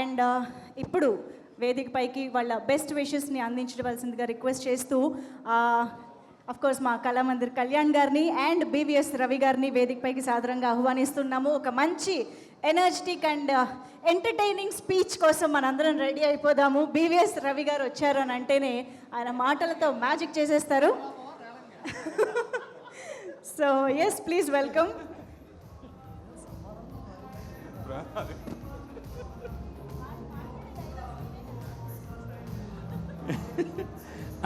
And ఇప్పుడు వేదిక పైకి వాళ్ళ బెస్ట్ విషెస్ని అందించవలసిందిగా రిక్వెస్ట్ చేస్తూ కోర్స్ మా కళామందిర్ కళ్యాణ్ గారిని అండ్ బీవీఎస్ రవి గారిని వేదిక పైకి సాదరంగా ఆహ్వానిస్తున్నాము. ఒక మంచి ఎనర్జెటిక్ అండ్ ఎంటర్టైనింగ్ స్పీచ్ కోసం మనందరం రెడీ అయిపోదాము. బీవీఎస్ రవి గారు వచ్చారు అని అంటేనే ఆయన మాటలతో మ్యాజిక్ చేసేస్తారు. So yes, please welcome.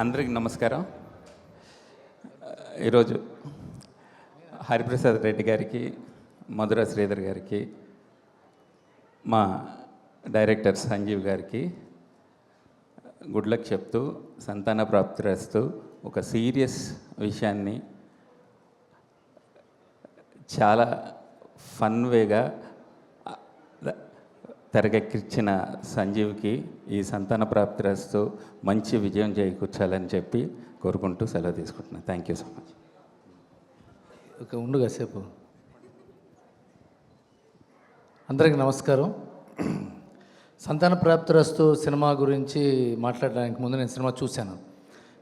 అందరికి నమస్కారం. ఈరోజు హరిప్రసాద్ రెడ్డి గారికి, మధుర శ్రీధర్ గారికి, మా డైరెక్టర్ సంజీవ్ గారికి గుడ్ లక్ చెప్తూ సంతాన ప్రాప్తిరస్తూ ఒక సీరియస్ విషయాన్ని చాలా ఫన్ వేగా తెరకెక్కించిన సంజీవ్కి ఈ సంతాన ప్రాప్తిరస్తూ మంచి విజయం చేకూర్చాలని చెప్పి కోరుకుంటూ సెలవు తీసుకుంటున్నాను. Thank you so much. Okay, ఉండు కాసేపు. అందరికీ నమస్కారం. సంతాన ప్రాప్తిరస్తూ సినిమా గురించి మాట్లాడడానికి ముందు నేను సినిమా చూశాను.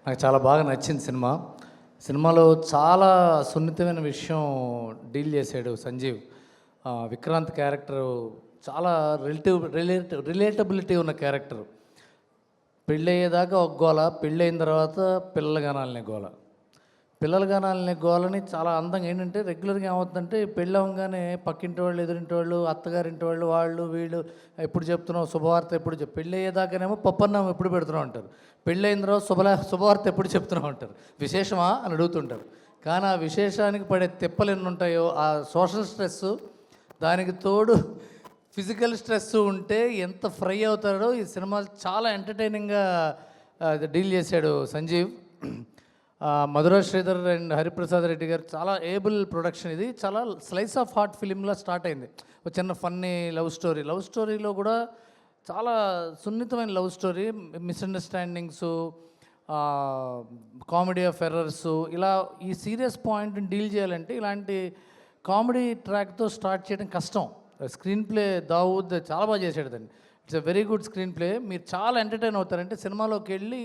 నాకు చాలా బాగా నచ్చింది సినిమా. సినిమాలో చాలా సున్నితమైన విషయం డీల్ చేశాడు సంజీవ్. విక్రాంత్ క్యారెక్టరు చాలా రిలేటబిలిటీ ఉన్న క్యారెక్టర్. పెళ్ళయ్యేదాకా ఒక గోల, పెళ్ళైన తర్వాత పిల్లలు కనాలనే గోల. పిల్లలు కనాలనే గోలని చాలా అందంగా ఏంటంటే రెగ్యులర్గా ఏమవుతుందంటే పెళ్ళి అవ్వగానే పక్కింటి వాళ్ళు, ఎదురింటి వాళ్ళు, అత్తగారింటి వాళ్ళు, వాళ్ళు వీళ్ళు ఎప్పుడు చెప్తున్నావు శుభవార్త ఎప్పుడు పెళ్ళి అయ్యేదాకానేమో పప్పన్నం ఎప్పుడు పెడుతున్నావు అంటారు. పెళ్ళైన తర్వాత శుభవార్త ఎప్పుడు చెప్తున్నావు అంటారు. విశేషమా అని అడుగుతుంటారు. కానీ ఆ విశేషానికి పడే తిప్పలు ఎన్ని ఉంటాయో, ఆ సోషల్ స్ట్రెస్, దానికి తోడు ఫిజికల్ స్ట్రెస్ ఉంటే ఎంత ఫ్రై అవుతాడో ఈ సినిమా చాలా ఎంటర్టైనింగ్గా డీల్ చేశాడు సంజీవ్. మధుర శ్రీధర్ అండ్ హరిప్రసాద్ రెడ్డి గారు చాలా ఏబుల్ ప్రొడక్షన్. ఇది చాలా స్లైస్ ఆఫ్ హార్ట్ ఫిలింలా స్టార్ట్ అయింది. ఒక చిన్న ఫన్నీ లవ్ స్టోరీలో కూడా చాలా సున్నితమైన love story, misunderstandings, comedy of errors, ఇలా ఈ సీరియస్ పాయింట్ని డీల్ చేయాలంటే ఇలాంటి కామెడీ ట్రాక్తో స్టార్ట్ చేయడం కష్టం. స్క్రీన్ ప్లే దావూద్ చాలా బాగా చేశాడు దాన్ని. It's a very good screen play. మీరు చాలా ఎంటర్టైన్ అవుతారంటే సినిమాలోకి వెళ్ళి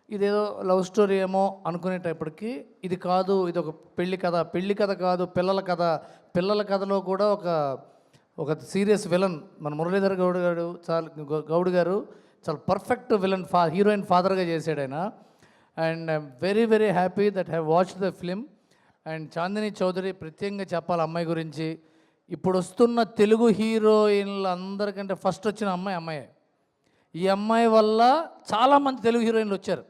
ఇదేదో లవ్ స్టోరీ ఏమో అనుకునేటప్పటికి ఇది కాదు, ఇది ఒక పెళ్లి కథ కాదు, పిల్లల కథలో కూడా ఒక సీరియస్ విలన్ మన మురళీధర్ గౌడ్ గారు చాలా పర్ఫెక్ట్ విలన్, హీరోయిన్ ఫాదర్గా చేశాడు ఆయన. And I'm very very happy that have watched the film. And Chandini Chowdary ప్రత్యేకంగా చెప్పాలి అమ్మాయి గురించి. ఇప్పుడు వస్తున్న తెలుగు హీరోయిన్లు అందరికంటే ఫస్ట్ వచ్చిన అమ్మాయే. ఈ అమ్మాయి వల్ల చాలామంది తెలుగు హీరోయిన్లు వచ్చారు.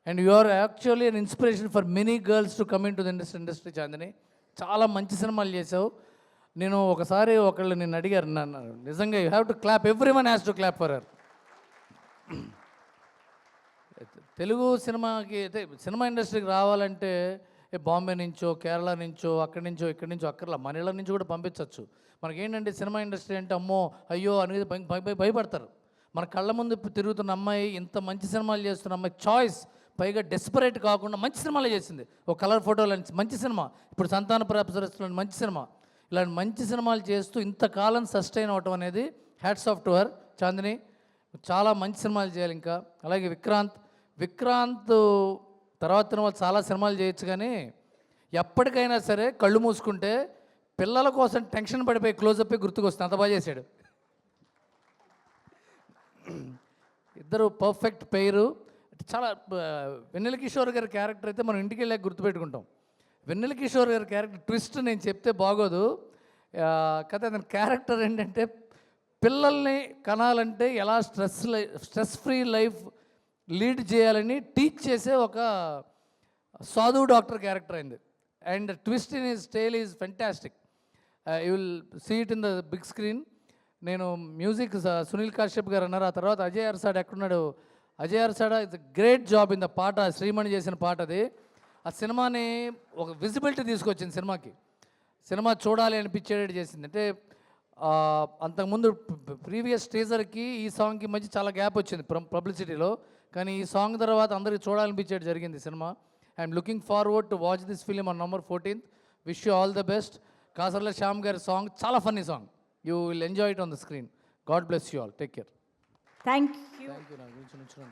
And you are actually an inspiration for many girls to come into the industry. Chandini, చాలా మంచి సినిమాలు చేసావు. నేను ఒకసారి ఒకళ్ళు నిన్ను అడిగారు, నన్ను నిజంగా you have to clap, every one has to clap for her. Telugu cinema ఇండస్ట్రీకి రావాలంటే బాంబే నుంచో, కేరళ నుంచో, అక్కడి నుంచో, ఇక్కడి నుంచో అక్కర్లా, మన ఇళ్ళ నుంచి కూడా పంపించవచ్చు. మనకేంటంటే సినిమా ఇండస్ట్రీ అంటే అమ్మో అయ్యో అనేది భయపడతారు. మన కళ్ళ ముందు తిరుగుతున్న అమ్మాయి, ఇంత మంచి సినిమాలు చేస్తున్న అమ్మాయి చాయిస్, పైగా డెస్పరేట్ కాకుండా మంచి సినిమాలు చేసింది. ఒక కలర్ ఫోటోలు మంచి సినిమా, ఇప్పుడు సంతాన ప్రాప్తిరస్తూ మంచి సినిమా, ఇలాంటి మంచి సినిమాలు చేస్తూ ఇంతకాలం సస్టైన్ అవటం అనేది hats off to her. Chandini, చాలా మంచి సినిమాలు చేయాలి ఇంకా. అలాగే విక్రాంత్ తర్వాత వాళ్ళు చాలా సినిమాలు చేయొచ్చు, కానీ ఎప్పటికైనా సరే కళ్ళు మూసుకుంటే పిల్లల కోసం టెన్షన్ పడిపోయి క్లోజప్ గుర్తుకొస్తుంది. అంత బాగా చేశాడు. ఇద్దరు పర్ఫెక్ట్ పేరు. చాలా వెన్నెల కిషోర్ గారి క్యారెక్టర్ అయితే మనం ఇంటికి వెళ్ళాక గుర్తుపెట్టుకుంటాం. వెన్నెల కిషోర్ గారి క్యారెక్టర్ ట్విస్ట్ నేను చెప్తే బాగోదు కదా. అతని క్యారెక్టర్ ఏంటంటే పిల్లల్ని కనాలంటే ఎలా స్ట్రెస్ ఫ్రీ లైఫ్ లీడ్ చేయాలని టీచ్ చేసే ఒక సాధువు డాక్టర్ క్యారెక్టర్ అయింది. And twist in his tale is fantastic. You will see it in the big screen. నేను మ్యూజిక్ సునీల్ కాశ్యప్ గారు అన్నారు. ఆ తర్వాత అజయ్ అర్సాడ్ ఎక్కడున్నాడు? Ajay Arasada it's great job in the పాట, శ్రీమణి చేసిన పాట అది. ఆ సినిమాని ఒక విజిబిలిటీ తీసుకొచ్చింది సినిమాకి. సినిమా చూడాలి అనిపించేటట్టు చేసింది. అంటే అంతకుముందు ప్రీవియస్ టీజర్కి ఈ సాంగ్కి మధ్య చాలా గ్యాప్ వచ్చింది పబ్లిసిటీలో, కానీ ఈ సాంగ్ తర్వాత అందరికీ చూడాలనిపించేది జరిగింది cinema. I'm looking forward to watch this film on November 14th. Wish you all the best. Kasarla Shyam గారి సాంగ్ చాలా funny song, you will enjoy it on the screen. God bless you all, take care. Thank you. Thank you నా గురించి నుంచున్నాను.